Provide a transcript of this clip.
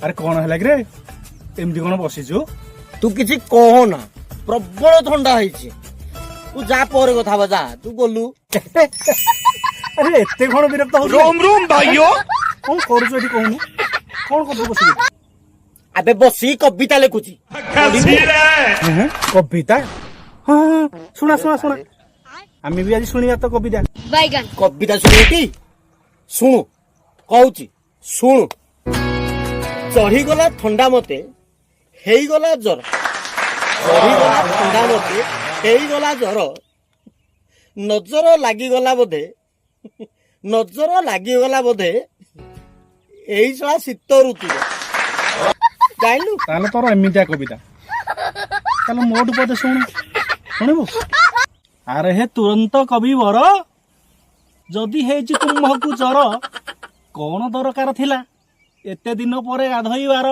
ଆରେ କଣ ହେଲା କି ରେ ଏମିତି କଣ ବସିଛୁ? ତୁ କିଛି କହନା, ପ୍ରବଳ ଥଣ୍ଡା ହେଇଛି। ତୁ ଯା ପରେ କଥା ହବା, ଯା ତୁ ଗଲୁ। ଆରେ ଏତେ କଣ ବିରକ୍ତ ହଉଛୁ? କଣ କରୁଛୁ ଏଠି କହୁନୁ? କଣ କରୁଛୁ ବସିକି? ଆବେ ବସିକି କବିତା ଲେଖୁଛି। କବିତା? ହଁ ହଁ ଶୁଣା ଶୁଣା ଶୁଣା, ଆମେ ବି ଆଜି ଶୁଣିବା ତ କବିତା। କବିତା ଶୁଣିବି? ଶୁଣୁ କହୁଛି, ଶୁଣୁ। ଚଢିଗଲା ଥଣ୍ଡା ମତେ, ହେଇଗଲା ଜ୍ୱର। ଚଢିଗଲା ଥଣ୍ଡା ମତେ, ହେଇଗଲା ଜ୍ୱର। ନଜର ଲାଗିଗଲା ବୋଧେ, ନଜର ଲାଗିଗଲା ବୋଧେ ଏଇ ଶଳା ଶୀତ ଋତୁରେ। ଜାଣିଲୁ? ତାହେଲେ ତୋର ଏମିତିଆ କବିତା, ତାହେଲେ ମୋଠୁ ପଦେ ଶୁଣୁ, ଶୁଣିବୁ? ଆରେ ହେ ତୁରନ୍ତ କବିବର, ଯଦି ହେଇଛି ତୁମକୁ ଜର, କଣ ଦରକାର ଥିଲା ଏତେ ଦିନ ପରେ ଗାଧୋଇବାର?